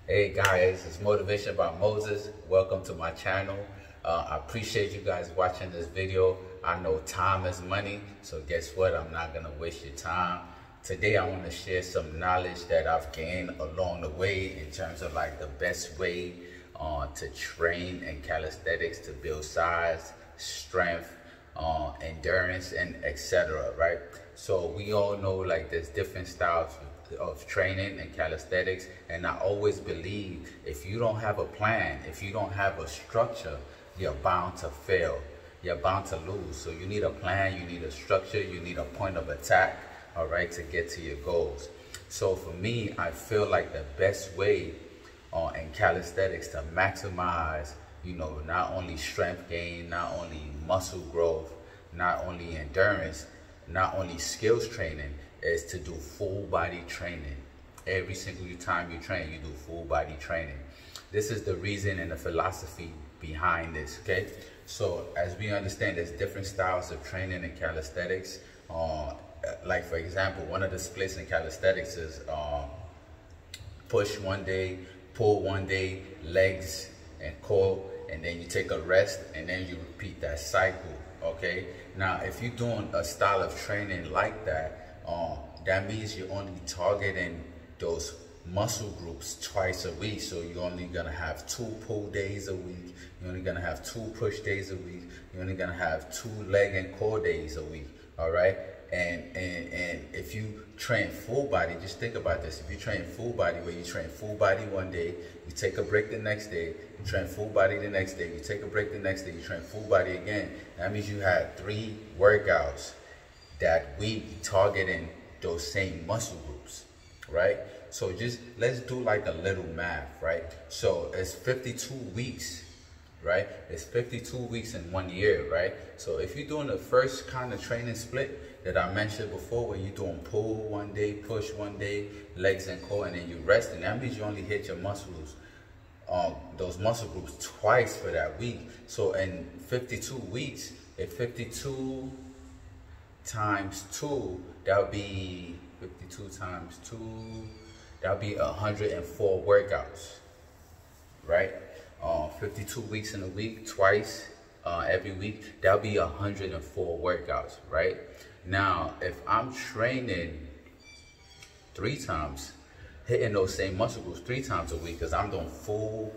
Hey guys, it's Motivation by Moses. Welcome to my channel. I appreciate you guys watching this video. I know time is money, so guess what? I'm not gonna waste your time. Today I want to share some knowledge that I've gained along the way in terms of like the best way to train in calisthenics to build size, strength, endurance, and etc. Right? So we all know like there's different styles of training and calisthenics, and I always believe if you don't have a plan, if you don't have a structure, you're bound to fail, you're bound to lose. So you need a plan, you need a structure, you need a point of attack, all right, to get to your goals. So for me, I feel like the best way in calisthenics to maximize, not only strength gain, not only muscle growth, not only endurance, not only skills training, is to do full body training. Every single time you train, you do full body training. This is the reason and the philosophy behind this, okay? So as we understand, there's different styles of training in calisthenics. Like for example, one of the splits in calisthenics is push one day, pull one day, legs and core, and then you take a rest, and then you repeat that cycle, okay? Now, if you're doing a style of training like that, that means you're only targeting those muscle groups twice a week. So you're only gonna have 2 pull days a week. You're only gonna have 2 push days a week. You're only gonna have 2 leg and core days a week. All right. And if you train full body, just think about this. If you train full body, where you train full body one day, you take a break the next day, you train full body the next day, you take a break the next day, you train full body again. That means you had 3 workouts that week targeting those same muscle groups, right? So just let's do like a little math, right? So it's 52 weeks, right? It's 52 weeks in 1 year, right? So if you're doing the first kind of training split that I mentioned before, where you're doing pull one day, push one day, legs and core, and then you rest, and that means you only hit your muscles, those muscle groups twice for that week. So in 52 weeks, if 52 times 2, that would be 52 times 2, that would be 104 workouts, right? 52 weeks in a week, twice every week, that would be 104 workouts, right? Now, if I'm training 3 times, hitting those same muscle groups 3 times a week, because I'm doing full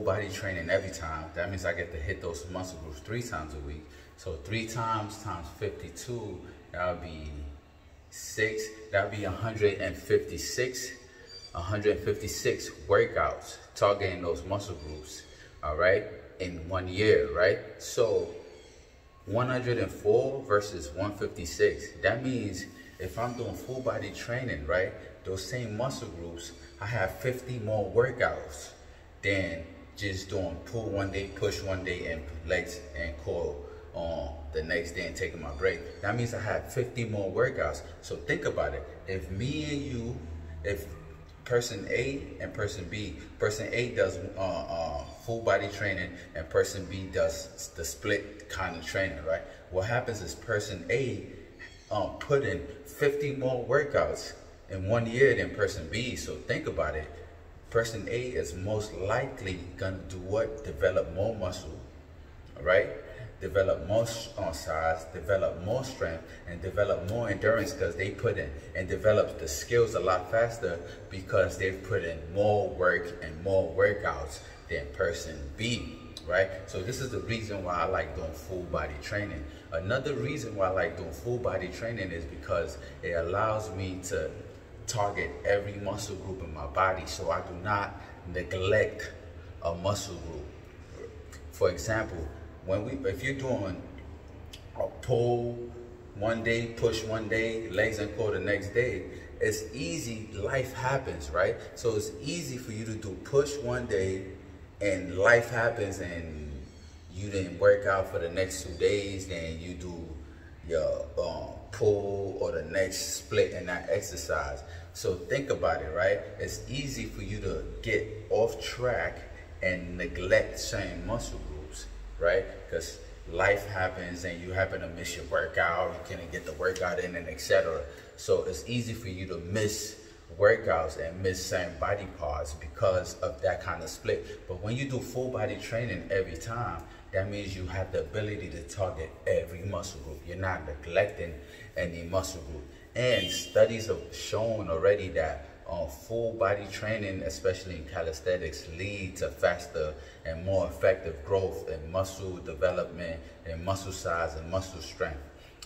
body training every time, that means I get to hit those muscle groups 3 times a week. So 3 times 52, that would be 6, that would be 156 workouts targeting those muscle groups, all right, in 1 year, right? So 104 versus 156, that means if I'm doing full body training, right, those same muscle groups, I have 50 more workouts than just doing pull one day, push one day, and legs and core on the next day and taking my break. That means I have 50 more workouts. So think about it. If me and you, if person A and person B, person A does full body training and person B does the split kind of training, right? What happens is person A put in 50 more workouts in 1 year than person B. So think about it. Person A is most likely gonna do what? Develop more muscle, right? Develop more size, develop more strength, and develop more endurance, because they put in and develop the skills a lot faster because they've put in more work and more workouts than person B, right? So this is the reason why I like doing full body training. Another reason why I like doing full body training is because it allows me to target every muscle group in my body, so I do not neglect a muscle group. For example, if you're doing a pull one day, push one day, legs and core the next day, it's easy, life happens, right? So it's easy for you to do push one day and life happens and you didn't work out for the next 2 days, then you do your pull or the next split in that exercise. So think about it, right? It's easy for you to get off track and neglect certain muscle groups, right? Because life happens and you happen to miss your workout, you can't get the workout in, and etc. So it's easy for you to miss workouts and miss certain body parts because of that kind of split. But when you do full body training every time, that means you have the ability to target every muscle group. You're not neglecting any muscle group. And studies have shown already that full body training, especially in calisthenics, lead to faster and more effective growth in muscle development and muscle size and muscle strength.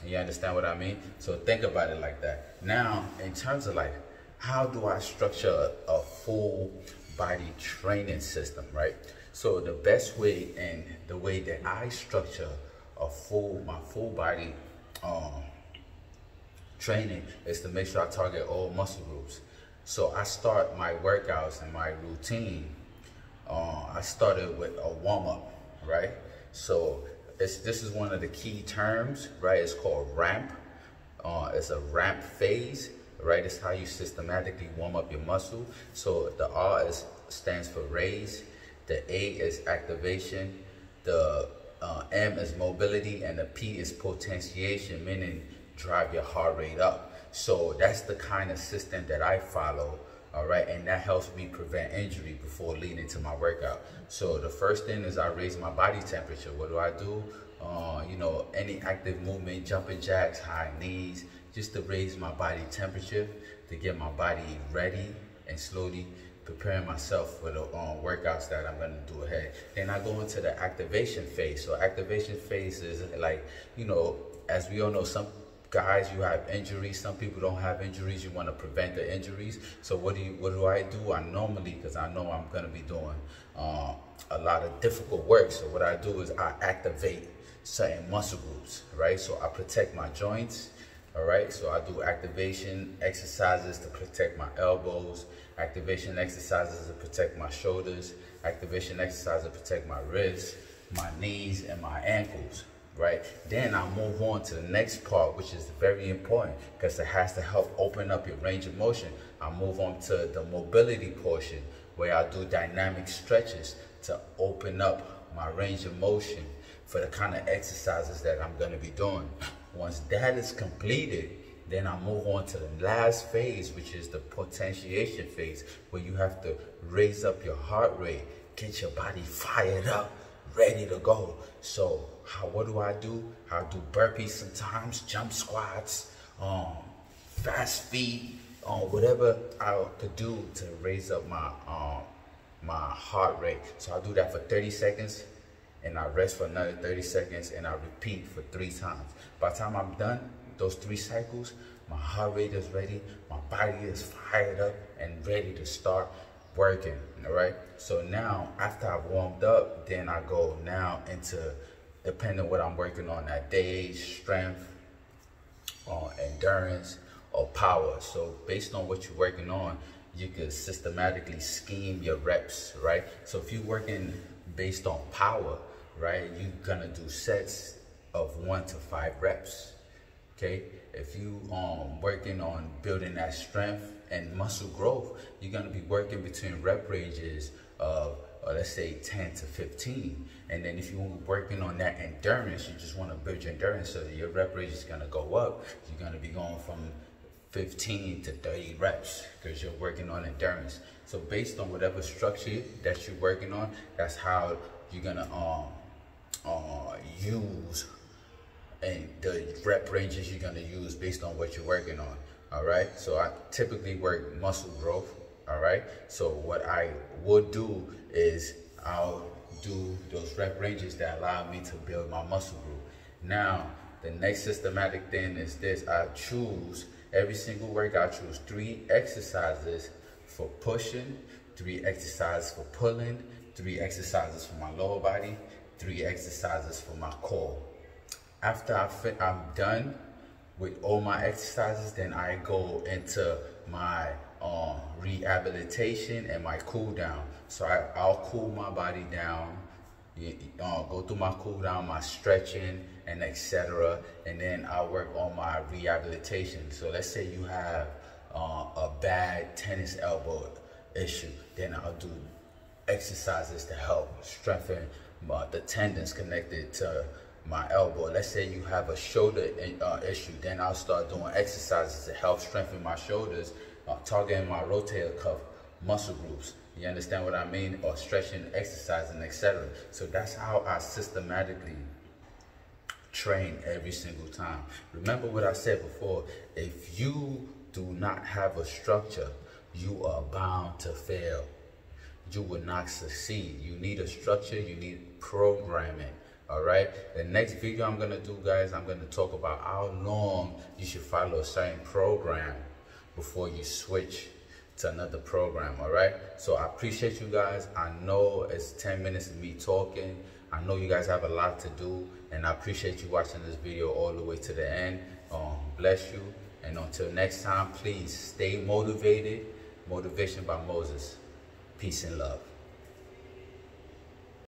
You understand what I mean? So think about it like that. Now, in terms of like, how do I structure a full body training system, right? So the best way and the way that I structure my full body training is to make sure I target all muscle groups. So I start my workouts and my routine. I started with a warm-up, right? So this is one of the key terms, right? It's called ramp. It's a ramp phase, right? It's how you systematically warm up your muscle. So the stands for raise, the A is activation, the M is mobility, and the P is potentiation, meaning drive your heart rate up. So that's the kind of system that I follow, all right? And that helps me prevent injury before leading to my workout. So the first thing is I raise my body temperature. What do? You know, any active movement, jumping jacks, high knees, just to raise my body temperature, to get my body ready and slowly preparing myself for the workouts that I'm going to do ahead. Then I go into the activation phase. So activation phase is like, you know, as we all know, some guys, you have injuries. Some people don't have injuries. You want to prevent the injuries. So what do I do? I normally, because I know I'm going to be doing a lot of difficult work. So what I do is I activate certain muscle groups, right? So I protect my joints, all right? So I do activation exercises to protect my elbows, activation exercises to protect my shoulders, activation exercises to protect my wrists, my knees, and my ankles, right? Then I move on to the next part, which is very important because it has to help open up your range of motion. I move on to the mobility portion where I do dynamic stretches to open up my range of motion for the kind of exercises that I'm going to be doing. Once that is completed, then I move on to the last phase, which is the potentiation phase, where you have to raise up your heart rate, get your body fired up, ready to go. So what do? I do burpees sometimes, jump squats, fast feet, whatever I could do to raise up my heart rate. So I do that for 30 seconds and I rest for another 30 seconds and I repeat for 3 times. By the time I'm done those 3 cycles, my heart rate is ready, my body is fired up and ready to start working, all right? So now, after I've warmed up, then I go now into, depending on what I'm working on that day, strength, endurance, or power. So based on what you're working on, you can systematically scheme your reps, right? So if you're working based on power, right, you're gonna do sets of 1 to 5 reps, okay? If you working on building that strength and muscle growth, you're gonna be working between rep ranges of, let's say 10 to 15. And then if you're working on that endurance, you just wanna build your endurance so that your rep range is gonna go up. You're gonna be going from 15 to 30 reps because you're working on endurance. So based on whatever structure that you're working on, that's how you're gonna use and the rep ranges you're gonna use based on what you're working on, all right? So I typically work muscle growth, all right? So what I would do is I'll do those rep ranges that allow me to build my muscle group. Now, the next systematic thing is this. I choose, every single workout, I choose 3 exercises for pushing, 3 exercises for pulling, 3 exercises for my lower body, 3 exercises for my core. After I'm done with all my exercises, then I go into my rehabilitation and my cool down. So I'll cool my body down, go through my cool down, my stretching, and etc. And then I'll work on my rehabilitation. So let's say you have a bad tennis elbow issue, then I'll do exercises to help strengthen the tendons connected to my elbow. Let's say you have a shoulder issue, then I'll start doing exercises to help strengthen my shoulders targeting my rotator cuff muscle groups. You understand what I mean? Or stretching, exercising, etc. So that's how I systematically train every single time. Remember what I said before, if you do not have a structure, you are bound to fail. You will not succeed. You need a structure, you need programming. All right, the next video I'm gonna do, guys, I'm gonna talk about how long you should follow a certain program before you switch to another program. All right, so I appreciate you guys. I know it's 10 minutes of me talking. I know you guys have a lot to do, and I appreciate you watching this video all the way to the end. Bless you, and until next time, please stay motivated. Motivation by Moses. Peace and love.